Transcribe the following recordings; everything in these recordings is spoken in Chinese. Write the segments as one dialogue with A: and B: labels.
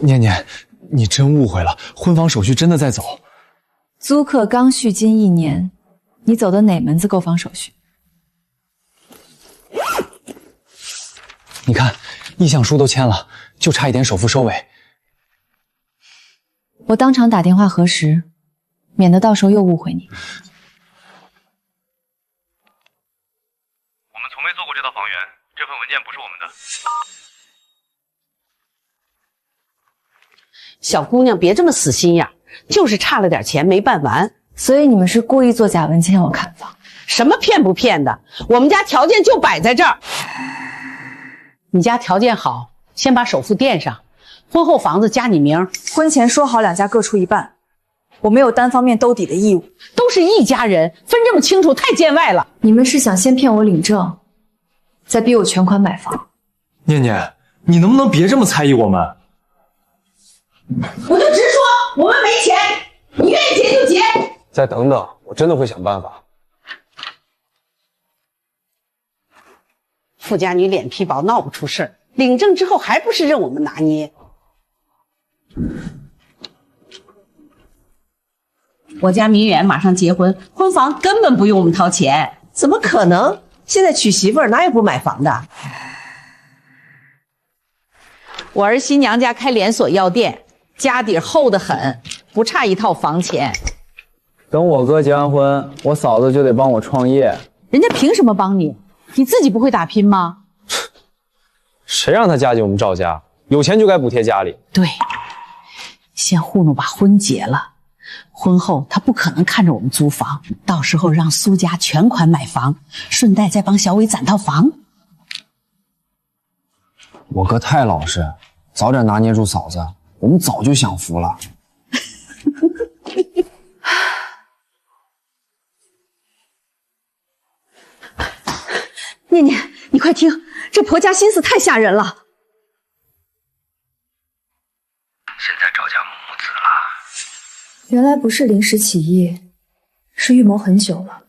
A: 念念，你真误会了，婚房手续真的在走。
B: 租客刚续金1年，你走的哪门子购房手续？
A: 你看，意向书都签了，就差一点首付收尾。
B: 我当场打电话核实，免得到时候又误会你。
C: 我们从没做过这套房源，这份文件不是我们的。
D: 小姑娘别这么死心眼，就是差了点钱没办完。
B: 所以你们是故意做假文件让我看房？
D: 什么骗不骗的？我们家条件就摆在这儿。你家条件好，先把首付垫上，婚后房子加你名。
E: 婚前说好2家各出一半，我没有单方面兜底的义务。
D: 都是一家人，分这么清楚太见外了。
B: 你们是想先骗我领证，再逼我全款买房？
A: 念念，你能不能别这么猜疑我们？
D: 我就直说，我们没钱，你愿意结就结。
F: 再等等，我真的会想办法。
D: 富家女脸皮薄，闹不出事儿。领证之后还不是任我们拿捏？我家明远马上结婚，婚房根本不用我们掏钱。
G: 怎么可能？现在娶媳妇儿哪有不买房的？
D: 我儿媳娘家开连锁药店，家底厚得很，不差一套房钱。
F: 等我哥结完婚，我嫂子就得帮我创业。
D: 人家凭什么帮你？你自己不会打拼吗？
F: 谁让他嫁进我们赵家？有钱就该补贴家里。
D: 对，先糊弄把婚结了，婚后他不可能看着我们租房，到时候让苏家全款买房，顺带再帮小伟攒套房。
F: 我哥太老实，早点拿捏住嫂子，我们早就享福了。
E: 念念，你快听，这婆家心思太吓人了。
C: 现在赵家母子了。
H: 原来不是临时起意，是预谋很久了。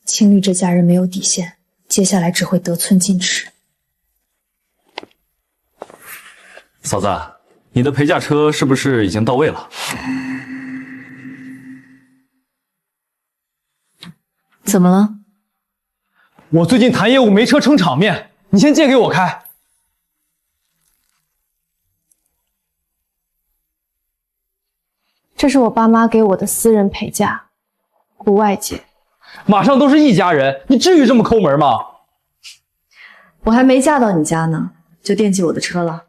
H: 青绿这家人没有底线，接下来只会得寸进尺。
I: 嫂子，你的陪嫁车是不是已经到位了？
B: 怎么了？
A: 我最近谈业务没车撑场面，你先借给我开。
H: 这是我爸妈给我的私人陪嫁，不外借。
A: 马上都是一家人，你至于这么抠门吗？
H: 我还没嫁到你家呢，就惦记我的车了。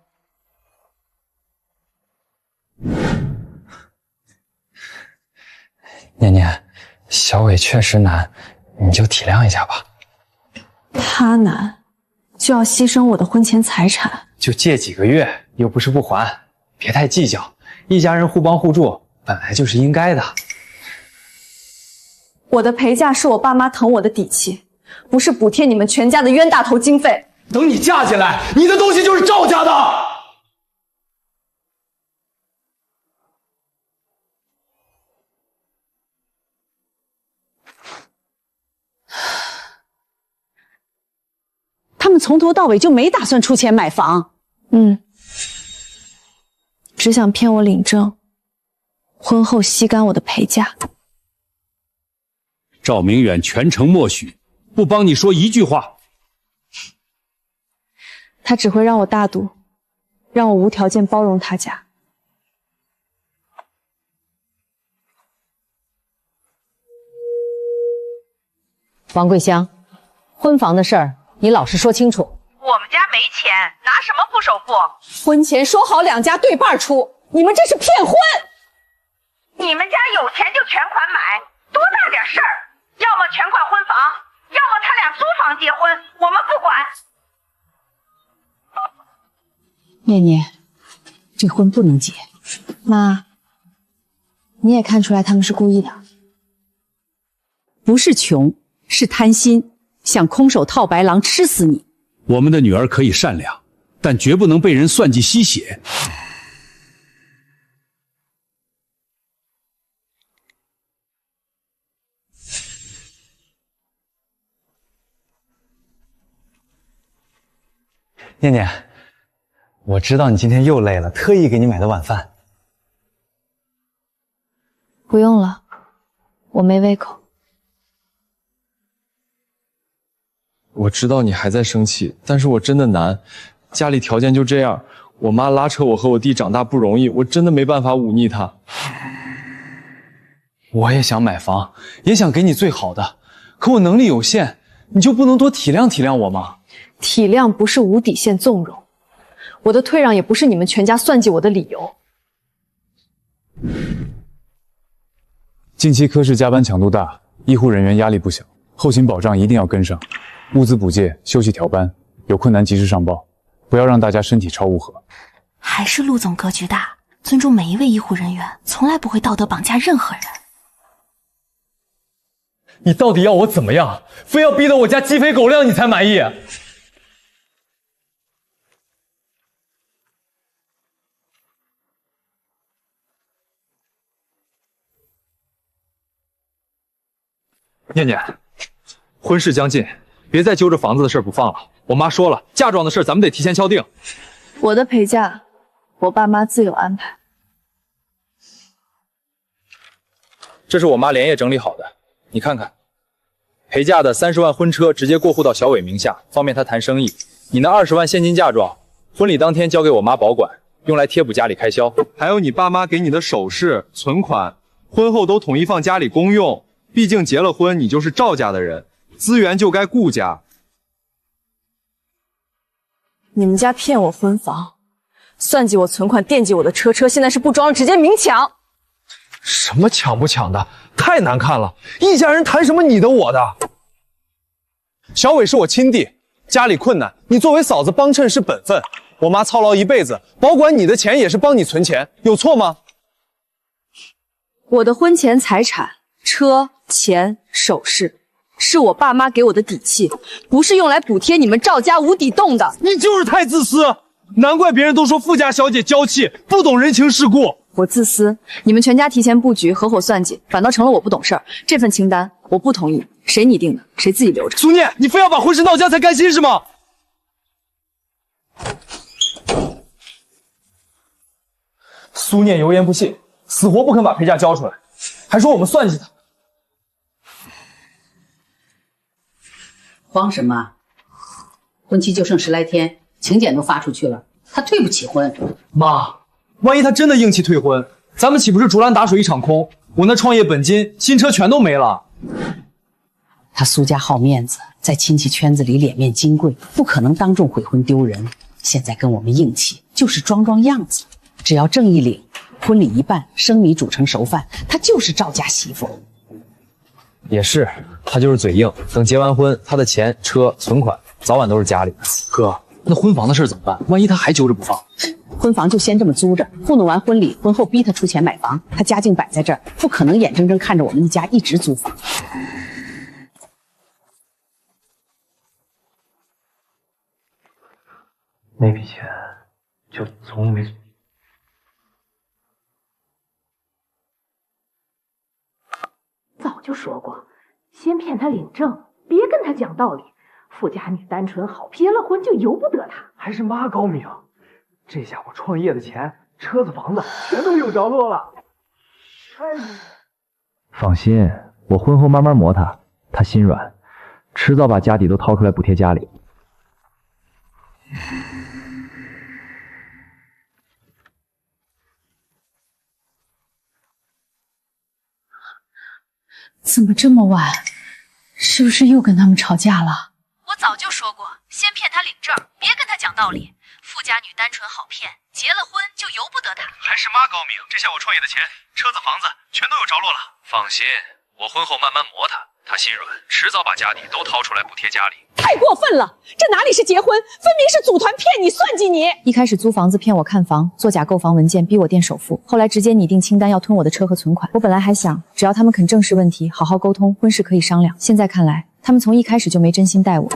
A: 念念，小伟确实难，你就体谅一下吧。
H: 他难，就要牺牲我的婚前财产。
A: 就借几个月，又不是不还，别太计较。一家人互帮互助，本来就是应该的。
E: 我的陪嫁是我爸妈疼我的底气，不是补贴你们全家的冤大头经费。
A: 等你嫁进来，你的东西就是赵家的。
D: 他们从头到尾就没打算出钱买房。
H: 只想骗我领证，婚后吸干我的陪嫁。
I: 赵明远全程默许，不帮你说一句话。
H: 他只会让我大度，让我无条件包容他家。
D: 王桂香，婚房的事儿你老实说清楚。
J: 我们家没钱，拿什么付首付？
E: 婚前说好2家对半出，你们这是骗婚！
J: 你们家有钱就全款买，多大点事儿？要么全款婚房，要么他俩租房结婚，我们不管。
D: 念念，这婚不能结。
H: 妈，你也看出来他们是故意的。
D: 不是穷，是贪心，想空手套白狼吃死你。
I: 我们的女儿可以善良，但绝不能被人算计吸血。
A: 念念，我知道你今天又累了，特意给你买的晚饭。
B: 不用了，我没胃口。
K: 我知道你还在生气，但是我真的难，家里条件就这样，我妈拉扯我和我弟长大不容易，我真的没办法忤逆她。
A: 我也想买房，也想给你最好的，可我能力有限，你就不能多体谅体谅我吗？
E: 体谅不是无底线纵容，我的退让也不是你们全家算计我的理由。
L: 近期科室加班强度大，医护人员压力不小，后勤保障一定要跟上，物资补借、休息调班，有困难及时上报，不要让大家身体超负荷。
M: 还是陆总格局大，尊重每一位医护人员，从来不会道德绑架任何人。
A: 你到底要我怎么样？非要逼得我家鸡飞狗亮你才满意？
N: 念念，婚事将近，别再揪着房子的事不放了。我妈说了，嫁妆的事咱们得提前敲定。
E: 我的陪嫁，我爸妈自有安排。
N: 这是我妈连夜整理好的，你看看。陪嫁的30万婚车直接过户到小伟名下，方便他谈生意。你那20万现金嫁妆，婚礼当天交给我妈保管，用来贴补家里开销。
K: 还有你爸妈给你的首饰、存款，婚后都统一放家里公用。毕竟结了婚，你就是赵家的人，资源就该顾家。
E: 你们家骗我婚房，算计我存款，惦记我的车，现在是不装了，直接明抢。
N: 什么抢不抢的，太难看了！一家人谈什么你的我的？
K: 小伟是我亲弟，家里困难，你作为嫂子帮衬是本分。我妈操劳一辈子，保管你的钱也是帮你存钱，有错吗？
E: 我的婚前财产。车、钱、首饰，是我爸妈给我的底气，不是用来补贴你们赵家无底洞的。
K: 你就是太自私，难怪别人都说富家小姐娇气，不懂人情世故。
E: 我自私，你们全家提前布局，合伙算计，反倒成了我不懂事儿。这份清单我不同意，谁拟定的，谁自己留着。
K: 苏念，你非要把婚事闹僵才甘心是吗？
N: 苏念油盐不进，死活不肯把陪嫁交出来，还说我们算计他。
D: 慌什么？婚期就剩10来天，请柬都发出去了，他退不起婚。
N: 妈，万一他真的硬气退婚，咱们岂不是竹篮打水一场空？我那创业本金、新车全都没了。
D: 他苏家好面子，在亲戚圈子里脸面金贵，不可能当众悔婚丢人。现在跟我们硬气，就是装样子。只要证一领，婚礼一办，生米煮成熟饭，她就是赵家媳妇。
N: 也是，他就是嘴硬。等结完婚，他的钱、车、存款早晚都是家里的。哥，那婚房的事怎么办？万一他还揪着不放？
D: 婚房就先这么租着，糊弄完婚礼，婚后逼他出钱买房。他家境摆在这儿，不可能眼睁睁看着我们一家一直租房。
C: 那笔钱就从没。
J: 早就说过，先骗他领证，别跟他讲道理。富家女单纯好，结了婚就由不得他。
C: 还是妈高明，这下我创业的钱、车子、房子全都有着落了。
O: 放心，我婚后慢慢磨他，他心软，迟早把家底都掏出来补贴家里。
B: 怎么这么晚？是不是又跟他们吵架了？
M: 我早就说过，先骗他领证，别跟他讲道理。富家女单纯好骗，结了婚就由不得他。
C: 还是妈高明，这下我创业的钱、车子、房子全都有着落了。放心，我婚后慢慢磨他，他心软，迟早把家底都掏出来补贴家里。
E: 太过分了，这哪里是结婚，分明是组团骗你、算计你。
B: 一开始租房子骗我看房，作假购房文件逼我垫首付，后来直接拟定清单要吞我的车和存款。我本来还想，只要他们肯正视问题，好好沟通，婚事可以商量。现在看来，他们从一开始就没真心待我。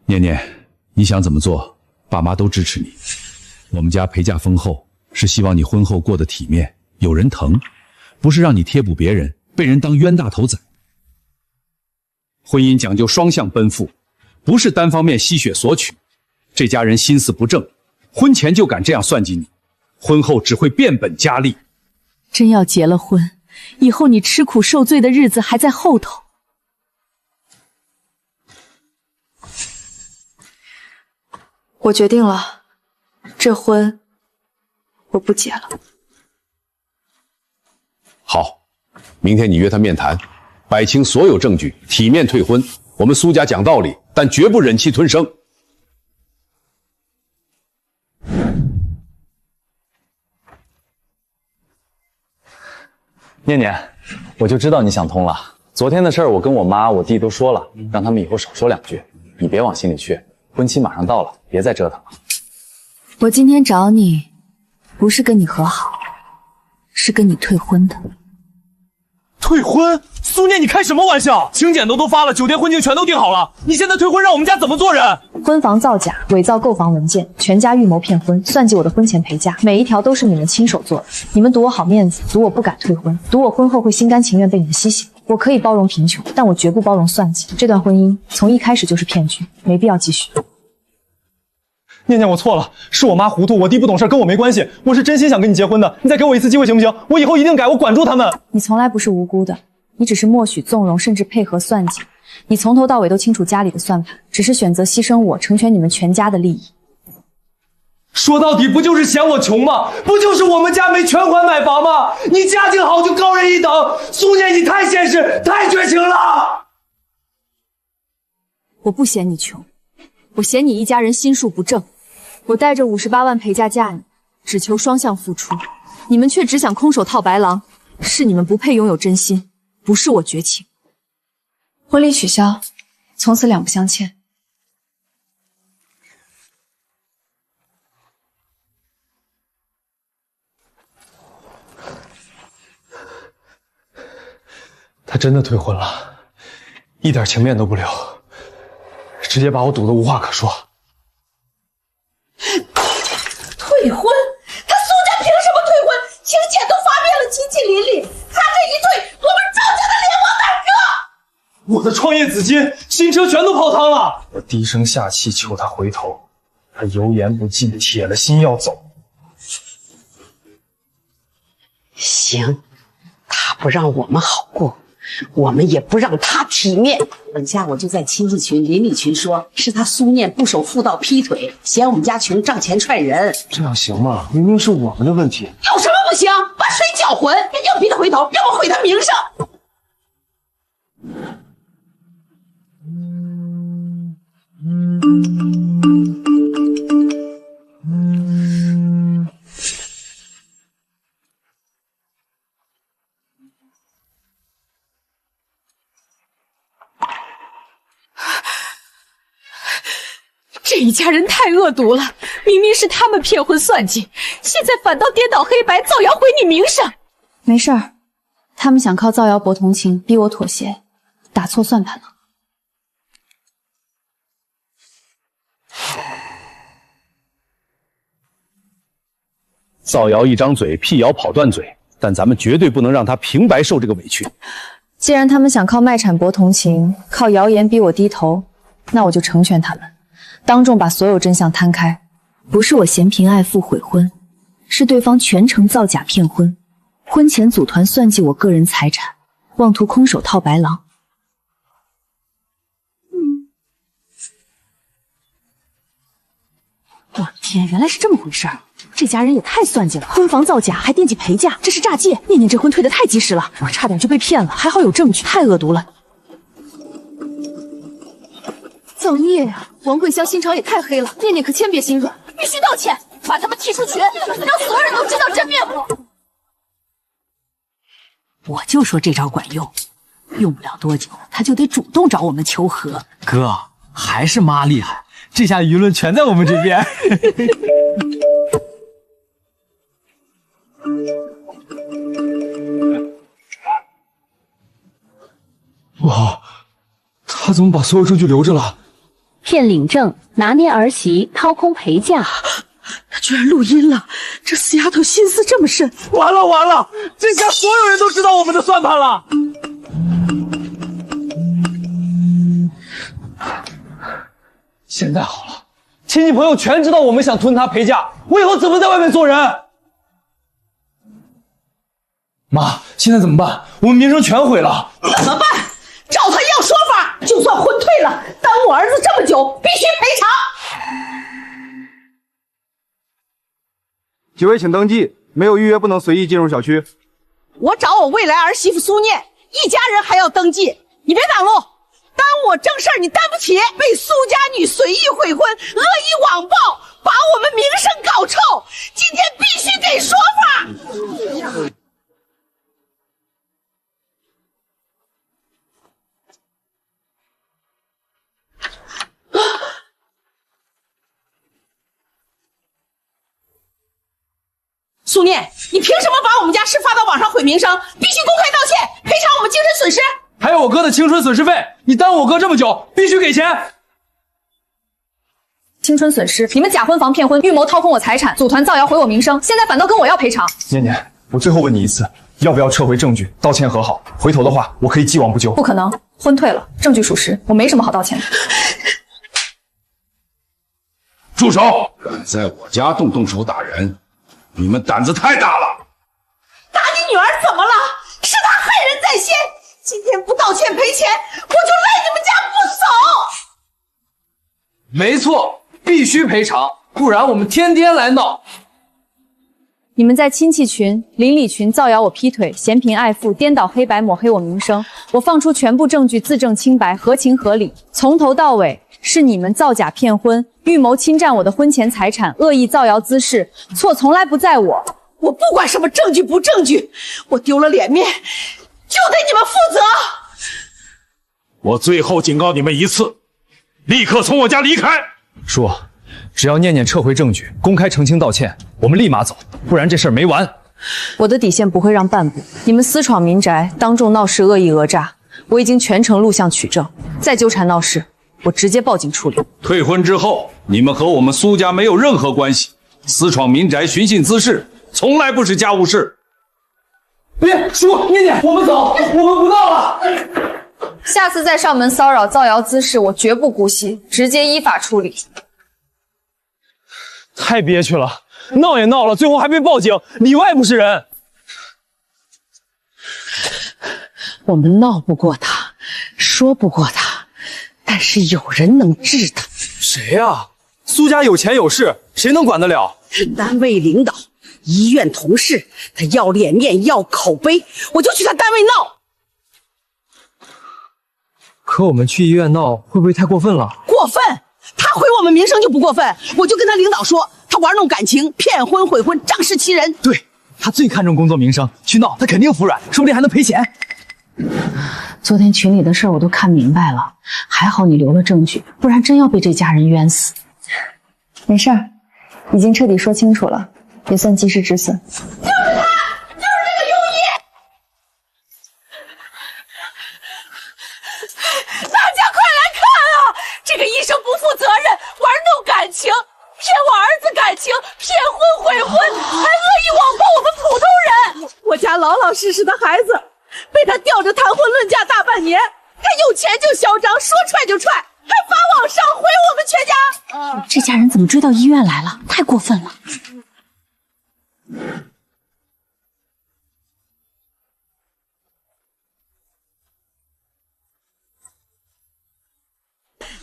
L: 念念，你想怎么做，爸妈都支持你。我们家陪嫁丰厚，是希望你婚后过得体面，有人疼，不是让你贴补别人，被人当冤大头宰。婚姻讲究双向奔赴，不是单方面吸血索取。
P: 这家人心思不正，婚前就敢这样算计你，婚后只会变本加厉。
B: 真要结了婚，以后你吃苦受罪的日子还在后头。
H: 我决定了，这婚我不结了。
Q: 好，明天你约他面谈，摆清所有证据，体面退婚。我们苏家讲道理，但绝不忍气吞声。
A: 念念，我就知道你想通了。昨天的事儿，我跟我妈、我弟都说了，让他们以后少说两句。你别往心里去，婚期马上到了，别再折腾了。
B: 我今天找你，不是跟你和好，是跟你退婚的。
K: 退婚？苏念，你开什么玩笑？请柬都发了，酒店婚庆全都订好了，你现在退婚，让我们家怎么做人？
B: 婚房造假，伪造购房文件，全家预谋骗婚，算计我的婚前陪嫁，每一条都是你们亲手做的。你们赌我好面子，赌我不敢退婚，赌我婚后会心甘情愿被你们吸血。我可以包容贫穷，但我绝不包容算计。这段婚姻从一开始就是骗局，没必要继续。
K: 念念，我错了，是我妈糊涂，我弟不懂事，跟我没关系。我是真心想跟你结婚的，你再给我一次机会行不行？我以后一定改，我管住他们。
B: 你从来不是无辜的，你只是默许、纵容，甚至配合算计。你从头到尾都清楚家里的算盘，只是选择牺牲我，成全你们全家的利益。
K: 说到底，不就是嫌我穷吗？不就是我们家没全款买房吗？你家境好就高人一等。苏念，你太现实，太绝情了。
B: 我不嫌你穷，我嫌你一家人心术不正。我带着58万陪嫁嫁你，只求双向付出，你们却只想空手套白狼。是你们不配拥有真心，不是我绝情。
H: 婚礼取消，从此两不相欠。
K: 他真的退婚了，一点情面都不留，直接把我堵得无话可说。
J: 退婚？他苏家凭什么退婚？请柬都发遍了，亲戚邻里，他这一退，我们赵家的脸往哪搁？
K: 我的创业资金、新车全都泡汤了。我低声下气求他回头，他油盐不进，铁了心要走。
D: 行，他不让我们好过，我们也不让他体面。等下我就在亲戚群、邻里群说，是他苏念不守妇道、劈腿，嫌我们家穷，账钱踹人。
K: 这样行吗？明明是我们的问题。
D: 有什么不行？把水搅浑，要逼他回头，要么毁他名声。
B: 这一家人太恶毒了，明明是他们骗婚算计，现在反倒颠倒黑白，造谣毁你名声。没事儿，他们想靠造谣博同情，逼我妥协，打错算盘了。
Q: 造谣一张嘴，辟谣跑断嘴，但咱们绝对不能让他平白受这个委屈。
B: 既然他们想靠卖产博同情，靠谣言逼我低头，那我就成全他们，当众把所有真相摊开。不是我嫌贫爱富悔婚，是对方全程造假骗婚，婚前组团算计我个人财产，妄图空手套白狼。我的天，原来是这么回事儿！这家人也太算计了，婚房造假还惦记陪嫁，这是诈借。念念这婚退得太及时了，我差点就被骗了，还好有证据，太恶毒了。造孽呀！王桂香心肠也太黑了，念念可千别心软，必须道歉，把他们踢出群，让所有人都知道真面目。
D: 我就说这招管用，用不了多久，他就得主动找我们求和。
A: 哥，还是妈厉害，这下舆论全在我们这边。
K: 哇，他怎么把所有证据留着了？
R: 骗领证、拿捏儿媳、掏空陪嫁，
D: 他居然录音了！这死丫头心思这么深，
K: 完了完了，这下所有人都知道我们的算盘了。现在好了，
F: 亲戚朋友全知道我们想吞她陪嫁，我以后怎么在外面做人？妈，现在怎么办？我们名声全毁了。
J: 怎么办？照他要说法，就算婚退了，耽误儿子这么久，必须赔偿。
S: 几位请登记，没有预约不能随意进入小区。
J: 我找我未来儿媳妇苏念，一家人还要登记，你别挡路，耽误我正事儿你担不起。被苏家女随意悔婚、恶意网暴，把我们名声搞臭，今天必须给说法。苏念，你凭什么把我们家事发到网上毁名声？必须公开道歉，赔偿我们精神损失。
F: 还有我哥的青春损失费，你耽误我哥这么久，必须给钱。
B: 青春损失，你们假婚房骗婚，预谋掏空我财产，组团造谣毁我名声，现在反倒跟我要赔偿。
K: 念念，我最后问你一次，要不要撤回证据，道歉和好？回头的话，我可以既往不咎。
B: 不可能，婚退了，证据属实，我没什么好道歉的。
Q: 住手！敢在我家动手打人！你们胆子太大了！
J: 打你女儿怎么了？是她害人在先，今天不道歉赔钱，我就赖你们家不走。
F: 没错，必须赔偿，不然我们天天来闹。
B: 你们在亲戚群、邻里群造谣我劈腿、嫌贫爱富、颠倒黑白、抹黑我名声，我放出全部证据自证清白，合情合理。从头到尾是你们造假骗婚，预谋侵占我的婚前财产，恶意造谣滋事，错从来不在我。
J: 我不管什么证据不证据，我丢了脸面，就得你们负责。
P: 我最后警告你们一次，立刻从我家离开。
N: 叔，只要念念撤回证据，公开澄清道歉，我们立马走，不然这事儿没完。
B: 我的底线不会让半步。你们私闯民宅，当众闹事，恶意讹诈，我已经全程录像取证，再纠缠闹事，我直接报警处理。
Q: 退婚之后，你们和我们苏家没有任何关系，私闯民宅、寻衅滋事，从来不是家务事。
F: 别，叔，念念，我们走，我们不闹了。
B: 下次再上门骚扰、造谣滋事，我绝不姑息，直接依法处理。
F: 太憋屈了，闹也闹了，最后还被报警，里外不是人。
D: 我们闹不过他，说不过他，但是有人能治他。
F: 谁呀？苏家有钱有势，谁能管得了？
J: 单位领导、医院同事，他要脸面要口碑，我就去他单位闹。
F: 可我们去医院闹，会不会太过分了？
J: 过分！他毁我们名声就不过分，我就跟他领导说，他玩弄感情、骗婚毁婚，仗势欺人。
F: 对，他最看重工作名声，去闹他肯定服软，说不定还能赔钱。
D: 昨天群里的事我都看明白了，还好你留了证据，不然真要被这家人冤死。
B: 没事儿，已经彻底说清楚了，也算及时止损。
J: 就是他，就是这个庸医！大家快来看啊！这个医生不负责任，玩弄感情，骗我儿子感情，骗婚毁婚，还恶意网暴我们普通人。我家老老实实的孩子，被他吊着谈婚论嫁大半年，他有钱就嚣张，说踹就踹，还发网上毁我们全家。
D: 这家人怎么追到医院来了？太过分了！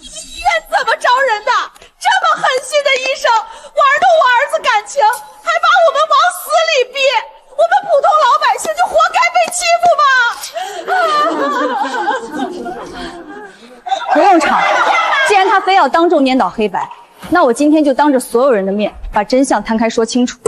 J: 医院怎么招人的？这么狠心的医生，玩弄我儿子感情，还把我们往死里逼，我们普通老百姓就活该被欺负吗？
B: 不用吵，既然他非要当众颠倒黑白，那我今天就当着所有人的面把真相摊开说清楚。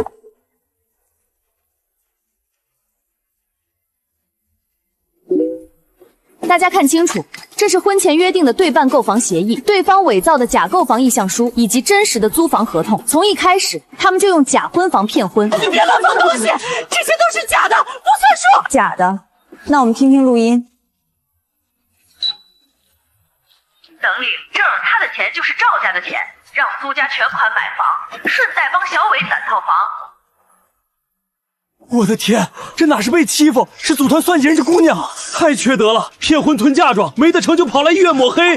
B: 大家看清楚，这是婚前约定的对半购房协议，对方伪造的假购房意向书以及真实的租房合同。从一开始，他们就用假婚房骗婚。
J: 你别乱放东西，这些都是假的，不算数。
B: 假的？那我们听听录音。
M: 等领证，他的钱就是赵家的钱，让苏家全款买房，顺带帮小伟攒套房。
F: 我的天，这哪是被欺负，是组团算计人家姑娘，太缺德了！骗婚囤嫁妆，没得逞就跑来医院抹黑。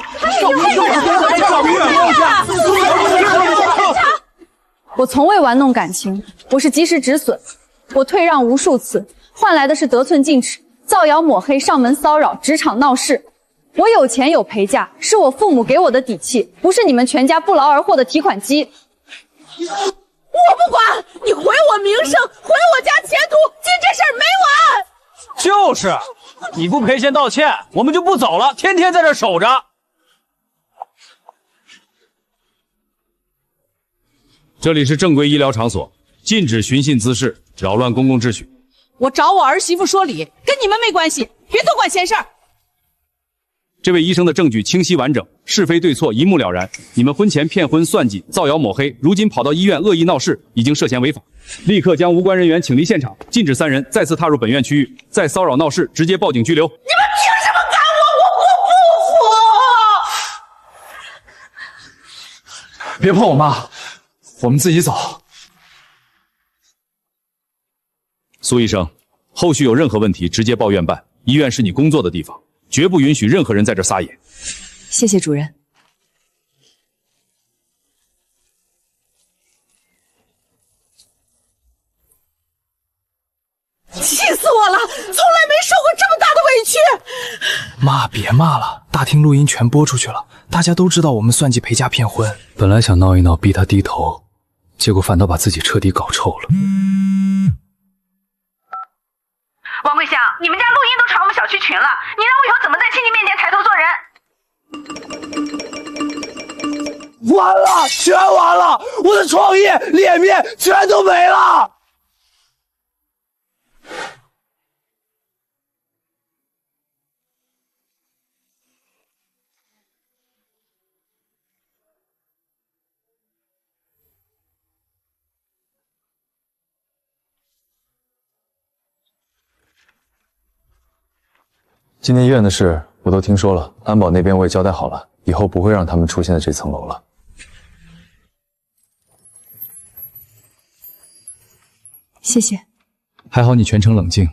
E: 我从未玩弄感情，我是及时止损。我退让无数次，换来的是得寸进尺、造谣抹黑、上门骚扰、职场闹事。我有钱有陪嫁，是我父母给我的底气，不是你们全家不劳而获的提款机。
J: 我不管，你毁我名声，毁我家前途，今这事儿没完。
F: 就是，你不赔钱道歉，我们就不走了，天天在这守着。
P: 这里是正规医疗场所，禁止寻衅滋事，扰乱公共秩序。
J: 我找我儿媳妇说理，跟你们没关系，别多管闲事儿。
P: 这位医生的证据清晰完整，是非对错一目了然。你们婚前骗婚、算计、造谣抹黑，如今跑到医院恶意闹事，已经涉嫌违法。立刻将无关人员请离现场，禁止3人再次踏入本院区域，再骚扰闹事，直接报警拘留。
J: 你们凭什么赶我？我不服！
K: 别碰我妈，我们自己走。
P: 苏医生，后续有任何问题直接报院办，医院是你工作的地方。绝不允许任何人在这撒野。
B: 谢谢主任。
J: 气死我了！从来没受过这么大的委屈。
F: 妈，别骂了，大厅录音全播出去了，大家都知道我们算计陪嫁骗婚。
I: 本来想闹一闹，逼他低头，结果反倒把自己彻底搞臭了。
M: 王桂香，你们家录音都传我们小区群了，你让我以后怎么在亲戚面前抬头做人？
F: 完了，全完了！我的创业、脸面全都没了。
A: 今天医院的事我都听说了，安保那边我也交代好了，以后不会让他们出现在这层楼了。
B: 谢谢。
I: 还好你全程冷静，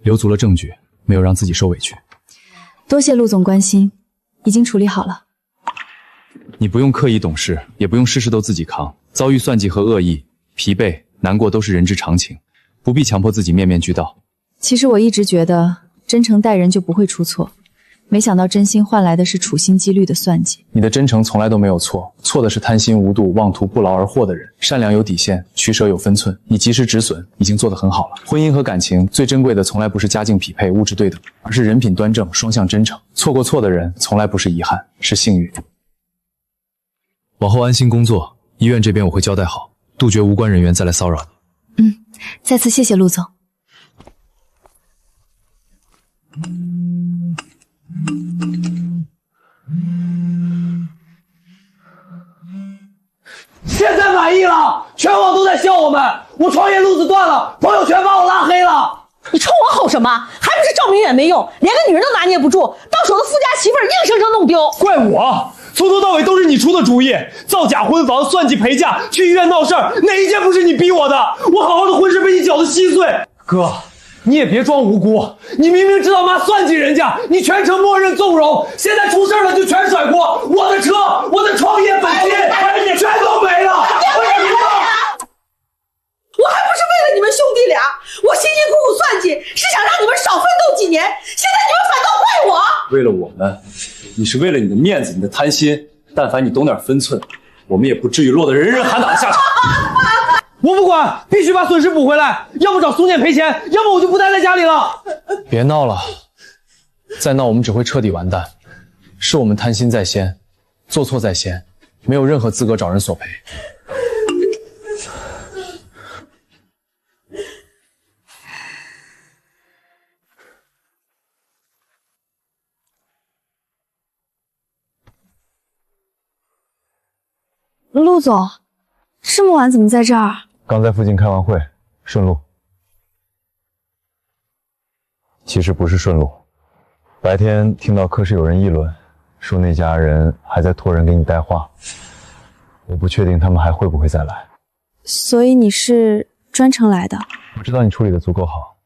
I: 留足了证据，没有让自己受委屈。
B: 多谢陆总关心，已经处理好了。
I: 你不用刻意懂事，也不用事事都自己扛。遭遇算计和恶意，疲惫、难过都是人之常情，不必强迫自己面面俱到。
B: 其实我一直觉得真诚待人就不会出错，没想到真心换来的是处心积虑的算计。
A: 你的真诚从来都没有错，错的是贪心无度、妄图不劳而获的人。善良有底线，取舍有分寸，你及时止损已经做得很好了。婚姻和感情最珍贵的从来不是家境匹配、物质对等，而是人品端正、双向真诚。错过错的人从来不是遗憾，是幸运。
I: 往后安心工作，医院这边我会交代好，杜绝无关人员再来骚扰你。
B: 再次谢谢陆总。
F: 现在满意了，全网都在笑我们，我创业路子断了，朋友全把我拉黑了。
G: 你冲我吼什么？还不是赵明远没用，连个女人都拿捏不住，到手的富家媳妇儿硬生生弄丢。
F: 怪我，从头到尾都是你出的主意，造假婚房、算计陪嫁、去医院闹事儿，哪一件不是你逼我的？我好好的婚事被你搅得稀碎。哥，你也别装无辜，你明明知道妈算计人家，你全程默认纵容，现在出事了就全甩锅。我的车，我的创业本金，全都没了。
G: 我还不是为了你们兄弟俩，我辛辛苦苦算计，是想让你们少奋斗几年，现在你们反倒怪我。
A: 为了我们，你是为了你的面子、你的贪心，但凡你懂点分寸，我们也不至于落得人人喊打的下场。
F: 我不管，必须把损失补回来，要么找苏念赔钱，要么我就不待在家里了。
A: 别闹了，再闹我们只会彻底完蛋。是我们贪心在先，做错在先，没有任何资格找人索赔。
B: 陆总，这么晚怎么在这儿？
L: 刚在附近开完会，顺路。其实不是顺路，白天听到科室有人议论，说那家人还在托人给你带话，我不确定他们还会不会再来。
B: 所以你是专程来的？
L: 我知道你处理的足够好，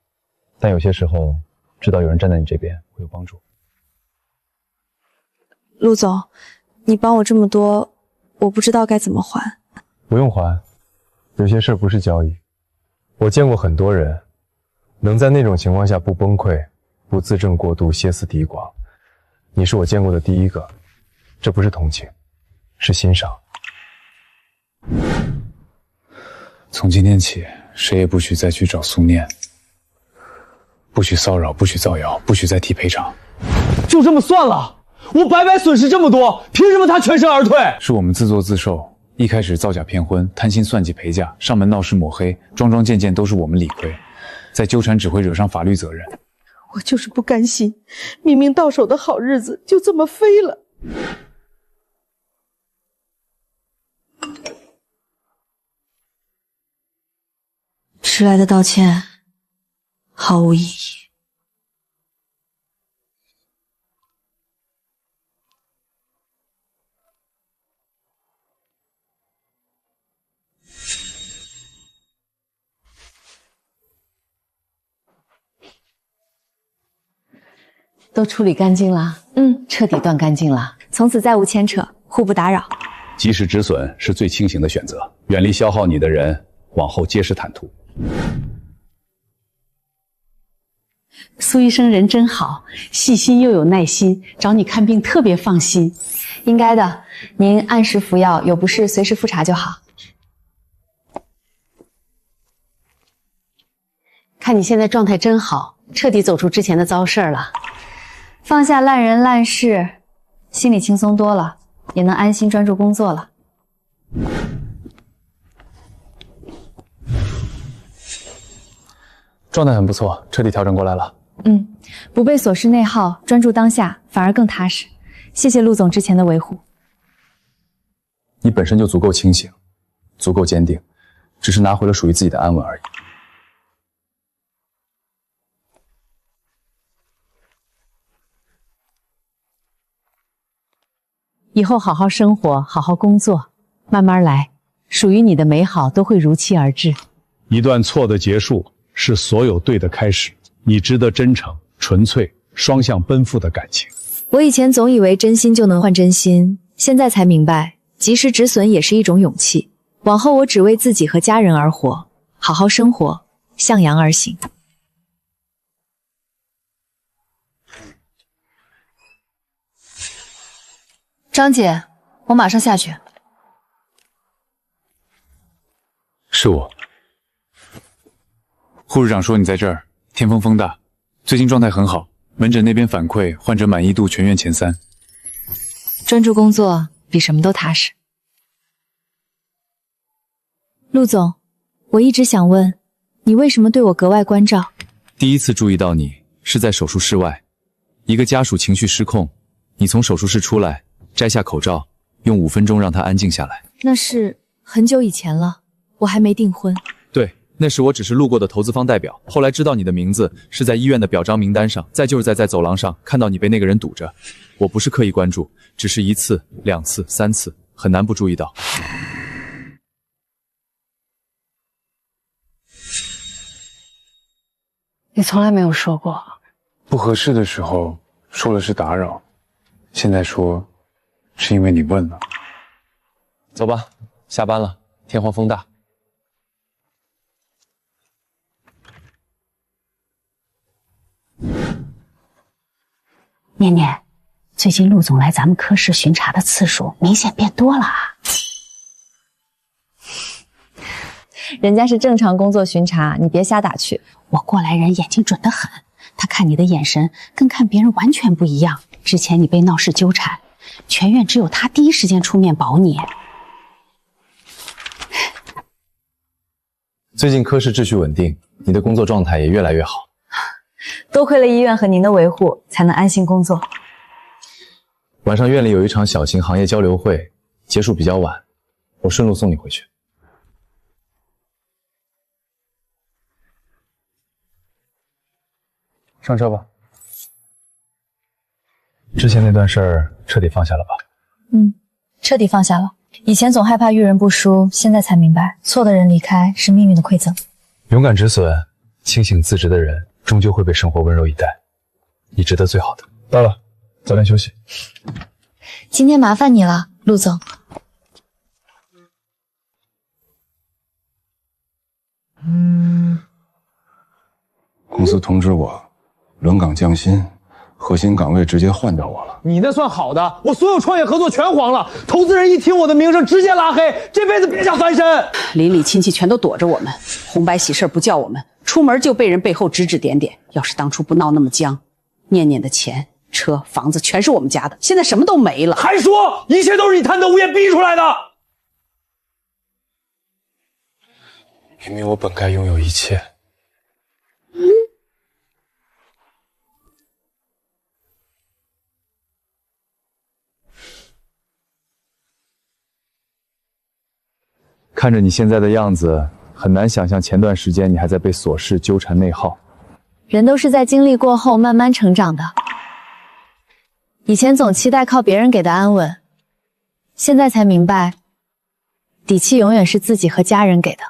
L: 但有些时候知道有人站在你这边会有帮助。
B: 陆总，你帮我这么多，我不知道该怎么还。
L: 不用还，
K: 有些事不是交易。我见过很多人，能在那种情况下不崩溃、不自证过度、歇斯底广。你是我见过的第一个，这不是同情，是欣赏。
L: 从今天起，谁也不许再去找苏念，不许骚扰，不许造谣，不许再提赔偿。
F: 就这么算了？我白白损失这么多，凭什么他全身而退？
L: 是我们自作自受，一开始造假骗婚，贪心算计陪嫁，上门闹事抹黑，桩桩件件都是我们理亏，再纠缠只会惹上法律责任。
G: 我就是不甘心，明明到手的好日子就这么飞了。迟来的道歉毫无意义。
D: 都处理干净了，彻底断干净了，
B: 从此再无牵扯，互不打扰。
Q: 及时止损是最清醒的选择，远离消耗你的人，往后皆是坦途。
D: 苏医生人真好，细心又有耐心，找你看病特别放心。
B: 应该的，您按时服药，有不适随时复查就好。
D: 看你现在状态真好，彻底走出之前的糟事儿了。
B: 放下烂人烂事，心里轻松多了，也能安心专注工作了。
A: 状态很不错，彻底调整过来了。
B: 不被琐事内耗，专注当下，反而更踏实。谢谢陆总之前的维护。
A: 你本身就足够清醒，足够坚定，只是拿回了属于自己的安稳而已。
D: 以后好好生活，好好工作，慢慢来，属于你的美好都会如期而至。
Q: 一段错的结束是所有对的开始。你值得真诚、纯粹、双向奔赴的感情。
B: 我以前总以为真心就能换真心，现在才明白，及时止损也是一种勇气。往后我只为自己和家人而活，好好生活，向阳而行。张姐，我马上下去。
L: 是我。护士长说你在这儿，天风风大，最近状态很好，门诊那边反馈患者满意度全院前3。
B: 专注工作比什么都踏实。陆总，我一直想问，你为什么对我格外关照？
I: 第一次注意到你是在手术室外，一个家属情绪失控，你从手术室出来，摘下口罩，用5分钟让他安静下来。
B: 那是很久以前了，我还没订婚。
I: 对，那时我只是路过的投资方代表，后来知道你的名字是在医院的表彰名单上，再就是在走廊上看到你被那个人堵着。我不是刻意关注，只是1次、2次、3次，很难不注意到。
D: 你从来没有说过。
L: 不合适的时候说了是打扰，现在说是因为你问了。
K: 走吧，下班了，天荒风大。
D: 念念，最近陆总来咱们科室巡查的次数明显变多了啊。
B: 人家是正常工作巡查，你别瞎打趣。
D: 我过来人眼睛准得很，他看你的眼神跟看别人完全不一样。之前你被闹事纠缠，全院只有他第一时间出面保你。
A: 最近科室秩序稳定，你的工作状态也越来越好。
B: 多亏了医院和您的维护，才能安心工作。
A: 晚上院里有一场小型行业交流会，结束比较晚，我顺路送你回去。
K: 上车吧。之前那段事儿彻底放下了吧？
B: 彻底放下了。以前总害怕遇人不淑，现在才明白，错的人离开是命运的馈赠。
K: 勇敢止损，清醒自持的人，终究会被生活温柔以待。你值得最好的。到了，早点休息。
B: 今天麻烦你了，陆总。
K: 公司通知我，轮岗降薪，核心岗位直接换掉我了。
F: 你那算好的，我所有创业合作全黄了，投资人一听我的名声直接拉黑，这辈子别想翻身。
D: 邻里亲戚全都躲着我们，红白喜事不叫我们，出门就被人背后指指点点。要是当初不闹那么僵，念念的钱、车、房子全是我们家的，现在什么都没了。
F: 还说一切都是你贪得无厌逼出来的。
K: 明明我本该拥有一切。
A: 看着你现在的样子，很难想象前段时间你还在被琐事纠缠内耗。
B: 人都是在经历过后慢慢成长的。以前总期待靠别人给的安稳，现在才明白，底气永远是自己和家人给的。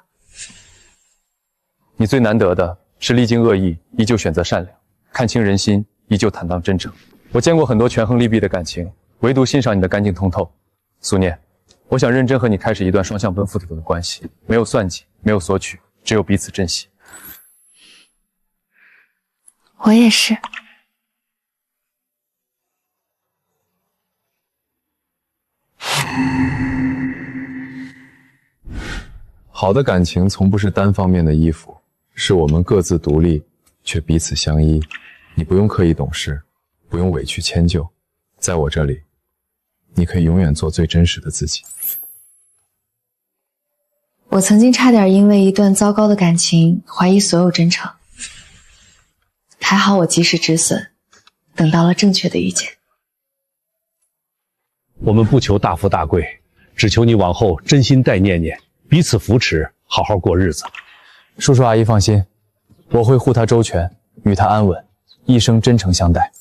A: 你最难得的是历经恶意，依旧选择善良，看清人心，依旧坦荡真诚。我见过很多权衡利弊的感情，唯独欣赏你的干净通透。苏念，我想认真和你开始一段双向奔赴的关系，没有算计，没有索取，只有彼此珍惜。
B: 我也是。
A: 好的感情从不是单方面的依附，是我们各自独立，却彼此相依。你不用刻意懂事，不用委屈迁就，在我这里，你可以永远做最真实的自己。
B: 我曾经差点因为一段糟糕的感情怀疑所有真诚，还好我及时止损，等到了正确的遇见。
T: 我们不求大富大贵，只求你往后真心待念念，彼此扶持，好好过日子。
A: 叔叔阿姨放心，我会护她周全，与她安稳，一生真诚相待。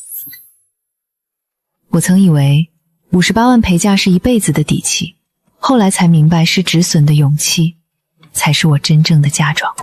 B: 我曾以为58万陪嫁是一辈子的底气，后来才明白是止损的勇气，才是我真正的嫁妆。